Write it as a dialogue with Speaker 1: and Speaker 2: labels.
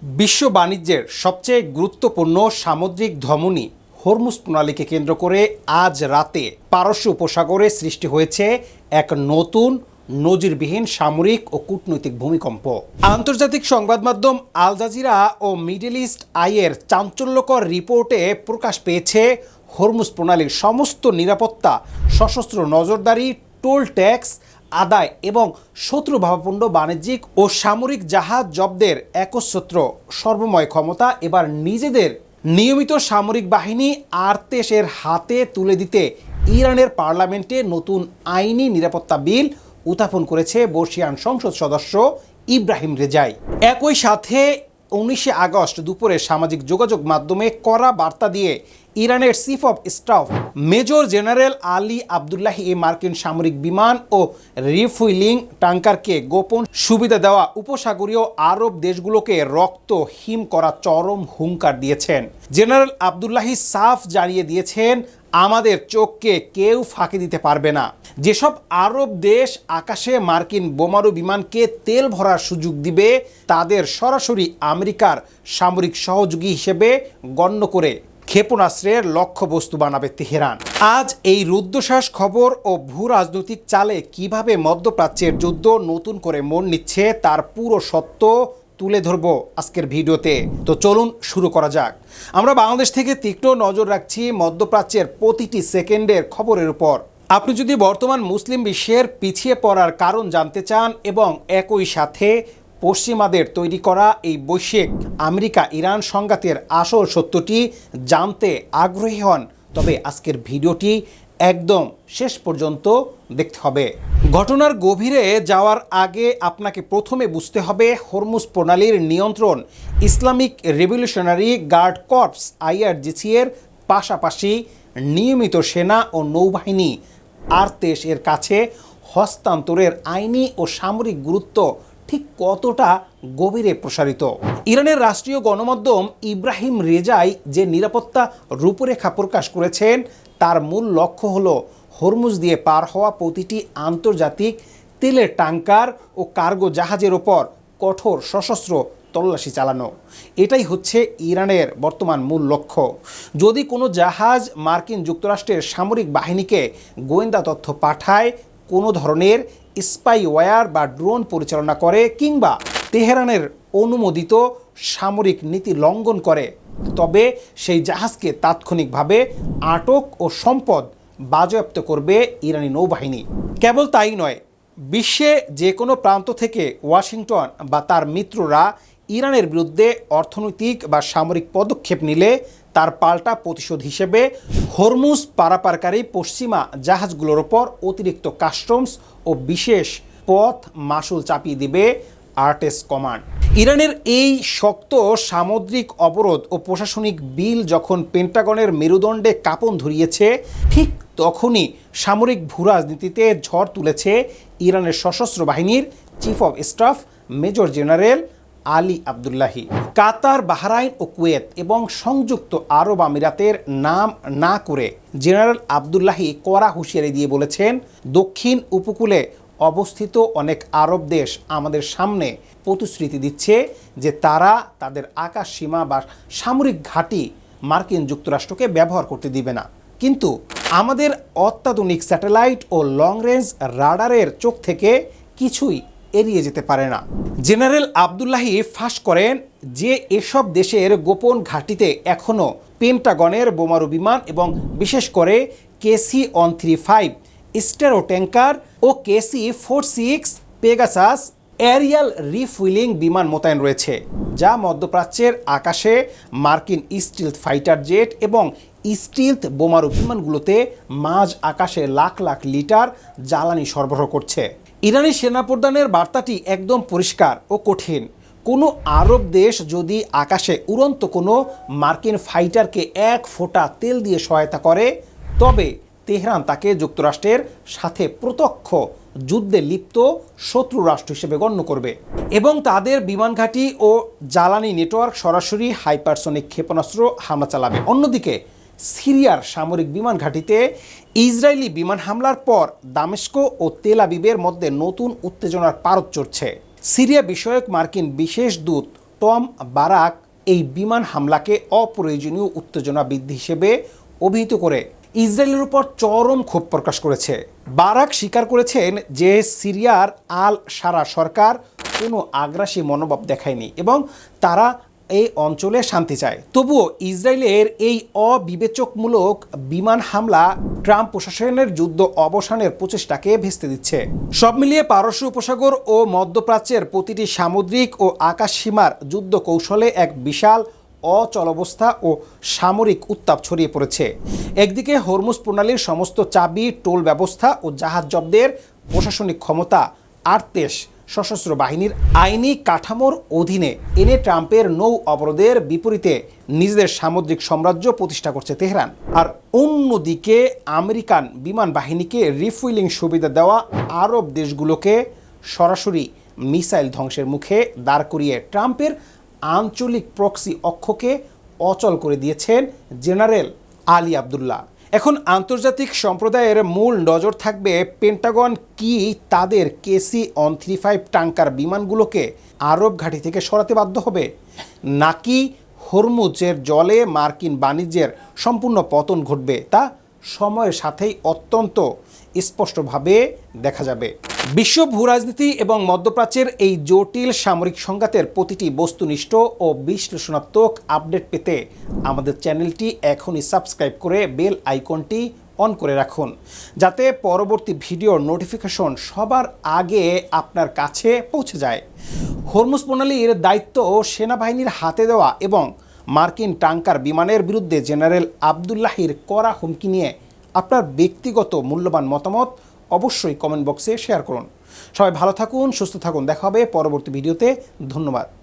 Speaker 1: বিশ্ব বাণিজ্যের সবচেয়ে গুরুত্বপূর্ণ সামুদ্রিক ধমনী হরমুজ প্রণালীকে কেন্দ্র করে আজ রাতে পারস্য উপসাগরে সৃষ্টি হয়েছে এক নতুন নজিরবিহীন সামরিক ও কূটনৈতিক ভূমিকম্প। আন্তর্জাতিক সংবাদ মাধ্যম আল জাজিরা ও মিডল ইস্ট আইয়ের চাঞ্চল্যকর রিপোর্টে প্রকাশ পেয়েছে হরমুজ প্রণালীর সমস্ত নিরাপত্তা, সশস্ত্র নজরদারি, টোল ট্যাক্স আদায় এবং শত্রুভাবাপন্ন বাণিজ্যিক ও সামরিক জাহাজ জব্দের একচ্ছত্র সর্বময় ক্ষমতা এবার নিজেদের নিয়মিত সামরিক বাহিনী আরতেশের হাতে তুলে দিতে ইরানের পার্লামেন্টে নতুন আইনি নিরাপত্তা বিল উত্থাপন করেছে বর্ষিয়ান সংসদ সদস্য ইব্রাহিম রেজাই। একই সাথে 19 আগস্ট দুপুরে সামাজিক যোগাযোগ মাধ্যমে কড়া বার্তা দিয়ে ইরানের chief of staff major general Ali Abdollahi মার্কিন সামরিক বিমান ও রিফুইলিং ট্যাঙ্কারকে গোপন সুবিধা দেওয়া উপসাগরীয় আরব দেশগুলোকে রক্ত হিম করা চরম হুঙ্কার দিয়েছেন। জেনারেল আবদুল্লাহি সাফ জানিয়ে দিয়েছেন, আমাদের চোখকে কেউ ফাঁকি দিতে পারবে না। যেসব আরব দেশ আকাশে মার্কিন বোমারু বিমানকে তেল ভরার সুযোগ দিবে তাদের সরাসরি আমেরিকার সামরিক সহযোগী হিসেবে গণ্য করে ক্ষেপণাস্ত্রের লক্ষ্যবস্তু বানাবে তেহরান। আজ এই রুদ্ধশ্বাস খবর ও ভূ রাজনৈতিক চালে কিভাবে মধ্যপ্রাচ্যের যুদ্ধ নতুন করে মোড় নিচ্ছে তার পুরো সত্য তুলে ধরব আজকের ভিডিওতে। তো চলুন শুরু করা যাক। আমরা বাংলাদেশ থেকে তীক্ষ্ণ নজর রাখছি মধ্যপ্রাচ্যের প্রতিটি সেকেন্ডের খবরের উপর। আপনি যদি বর্তমান মুসলিম বিশ্বের পিছিয়ে পড়ার কারণ জানতে চান এবং একই সাথে পশ্চিমাদের তৈরি করা এই বৈশ্বিক আমেরিকা ইরান সংঘাতের আসল সত্যটি জানতে আগ্রহী হন, তবে আজকের ভিডিওটি একদম শেষ পর্যন্ত দেখতে হবে। ঘটনার গভীরে যাওয়ার আগে আপনাকে প্রথমে বুঝতে হবে হরমুজ প্রণালীর নিয়ন্ত্রণ Islamic Revolutionary Guard Corps IRGC এর পাশাপাশি নিয়মিত সেনা ও নৌবাহিনী আরতেশ এর কাছে হস্তান্তরের আইনি ও সামরিক গুরুত্ব ঠিক কতটা গভীরে প্রসারিত। ইরানের রাষ্ট্রীয় গণমাধ্যম ইব্রাহিম রেজাই যে নিরাপত্তা রূপরেখা প্রকাশ করেছেন তার মূল লক্ষ্য হলো হরমুজ দিয়ে পার হওয়া প্রতিটি আন্তর্জাতিক তেলের ট্যাঙ্কার ও কার্গো জাহাজের ওপর কঠোর সশস্ত্র তল্লাশি চালানো। এটাই হচ্ছে ইরানের বর্তমান মূল লক্ষ্য। যদি কোনো জাহাজ মার্কিন যুক্তরাষ্ট্রের সামরিক বাহিনীকে গোয়েন্দা তথ্য পাঠায়, কোনো ধরনের স্পাইওয়্যার বা ড্রোন পরিচালনা করে কিংবা তেহরানের অনুমোদিত সামরিক নীতি লঙ্ঘন করে, তবে সেই জাহাজকে তাৎক্ষণিকভাবে আটক ও সম্পদ বাজেয়াপ্ত করবে ইরানি নৌবাহিনী। কেবল তাই নয়, বিশ্বে যে কোনো প্রান্ত থেকে ওয়াশিংটন বা তার মিত্ররা ইরানের বিরুদ্ধে অর্থনৈতিক বা সামরিক পদক্ষেপ নিলে তার পাল্টা প্রতিশোধ হিসেবে হরমুজ পারাপারকারী পশ্চিমা জাহাজগুলোর ওপর অতিরিক্ত কাস্টমস ও বিশেষ পথ মাশুল চাপিয়ে দিবে আরতেশ কমান্ড। ইরানের এই শক্ত সামুদ্রিক অবরোধ ও প্রশাসনিক বিল যখন পেন্টাগনের মেরুদণ্ডে কাঁপন ধরিয়েছে, ঠিক তখনই সামরিক ভূরাজনীতিতে ঝড় তুলেছে ইরানের সশস্ত্র বাহিনীর chief of staff major general Ali Abdollahi. Qatar, Bahrain ও কুয়েত এবং সংযুক্ত আরব আমিরাতের নাম না করে জেনারেল আবদুল্লাহি কড়া হুঁশিয়ারি দিয়ে বলেছেন, দক্ষিণ উপকূলে অবস্থিত অনেক আরব দেশ আমাদের সামনে প্রতিশ্রুতি দিচ্ছে যে তারা তাদের আকাশ সীমা বা সামরিক ঘাঁটি মার্কিন যুক্তরাষ্ট্রকে ব্যবহার করতে দিবে না, কিন্তু আমাদের অত্যাধুনিক স্যাটেলাইট ও লং রেঞ্জ রাডারের চোখ থেকে কিছুই এড়িয়ে যেতে পারে না। জেনারেল আবদুল্লাহি ফাঁস করেন যে এসব দেশের গোপন ঘাঁটিতে এখনও পেন্টাগনের বোমারু বিমান এবং বিশেষ করে KC-135 স্টেরো ট্যাঙ্কার ও KC-46 পেগাসাস এরিয়াল রিফুইলিং বিমান মোতায়েন রয়েছে, যা মধ্যপ্রাচ্যের আকাশে মার্কিন স্টিলথ ফাইটার জেট এবং স্টিলথ বোমারু বিমানগুলোতে মাঝ আকাশে লাখ লাখ লিটার জ্বালানি সরবরাহ করছে। ইরানি সেনাপ্রধানের বার্তাটি একদম পরিষ্কার ও কঠিন। কোনো আরব দেশ যদি আকাশে উড়ন্ত কোনো মার্কিন ফাইটারকে এক ফোঁটা তেল দিয়ে সহায়তা করে, তবে তেহরান তাকে যুক্তরাষ্ট্রের সাথে প্রত্যক্ষ যুদ্ধে লিপ্ত শত্রু রাষ্ট্র হিসেবে গণ্য করবে এবং তাদের বিমান ঘাঁটি ও জ্বালানি নেটওয়ার্ক সরাসরি হাইপারসনিক ক্ষেপণাস্ত্র হামলা চালাবে। অন্যদিকে সিরিয়ার সামরিক বিমান ঘাঁটিতে ইসরায়েলি বিমান হামলার পর দামেস্ক ও তেল আবিবের মধ্যে নতুন উত্তেজনার পারদ চড়ছে। সিরিয়া বিষয়ক মার্কিন বিশেষ দূত টম বারাক এই বিমান হামলাকে অপ্রয়োজনীয় উত্তেজনা বৃদ্ধি হিসেবে অভিহিত করে ইসরায়েলের উপর চরম ক্ষোভ প্রকাশ করেছে। বারাক স্বীকার করেছেন যে সিরিয়ার আল সারা সরকার কোনো আগ্রাসী মনোভাব দেখায়নি এবং তারা এই অঞ্চলে শান্তি চায়। তবুও ইসরায়েলের এই অবিবেচকমূলক বিমান হামলা ট্রাম্প প্রশাসনের যুদ্ধ অবসানের প্রচেষ্টাকে ভেস্তে দিচ্ছে। সব মিলিয়ে পারস্য উপসাগর ও মধ্যপ্রাচ্যের প্রতিটি সামুদ্রিক ও আকাশ সীমার যুদ্ধ কৌশলে এক বিশাল অচলাবস্থা ও সামরিক উত্তাপ ছড়িয়ে পড়েছে। একদিকে হরমুজ প্রণালীর সমস্ত চাবি, টোল ব্যবস্থা ও জাহাজ জব্দের প্রশাসনিক ক্ষমতা আর্তেশ সশস্ত্র বাহিনীর আইনি কাঠামোর অধীনে এনে ট্রাম্পের নৌ অবরোধের বিপরীতে নিজেদের সামুদ্রিক সাম্রাজ্য প্রতিষ্ঠা করছে তেহরান। আর অন্যদিকে আমেরিকান বিমান বাহিনীকে রিফুয়েলিং সুবিধা দেওয়া আরব দেশগুলোকে সরাসরি মিসাইল ধ্বংসের মুখে দাঁড় করিয়ে ট্রাম্পের আঞ্চলিক প্রক্সি অক্ষকে অচল করে দিয়েছেন জেনারেল আলী আবদুল্লাহ। এখন আন্তর্জাতিক সম্প্রদায়ের মূল নজর থাকবে পেন্টাগন কি তাদের KC-135 ট্যাঙ্কার বিমানগুলোকে আরব ঘাঁটি থেকে সরাতে বাধ্য হবে, নাকি হরমুজের জলে মার্কিন বাণিজ্যের সম্পূর্ণ পতন ঘটবে তা সময়ের সাথেই অত্যন্ত স্পষ্টভাবে দেখা যাবে। বিশ্ব ভূরাজনীতি এবং মধ্যপ্রাচ্যের এই জটিল সামরিক সংঘাতের প্রতিটি বস্তুনিষ্ঠ ও বিশ্লেষণাত্মক আপডেট পেতে আমাদের চ্যানেলটি এখনই সাবস্ক্রাইব করে বেল আইকনটি অন করে রাখুন, যাতে পরবর্তী ভিডিওর নোটিফিকেশন সবার আগে আপনার কাছে পৌঁছে যায়। হরমুজ প্রণালীর দায়িত্ব সেনাবাহিনীর হাতে দেওয়া এবং মার্কিন ট্যাঙ্কার বিমানের বিরুদ্ধে জেনারেল আবদুল্লাহির কড়া হুমকি নিয়ে আপনার ব্যক্তিগত মূল্যবান মতামত অবশ্যই কমেন্ট বক্সে শেয়ার করুন। সবাই ভালো থাকুন, সুস্থ থাকুন, দেখা হবে পরবর্তী ভিডিওতে। ধন্যবাদ।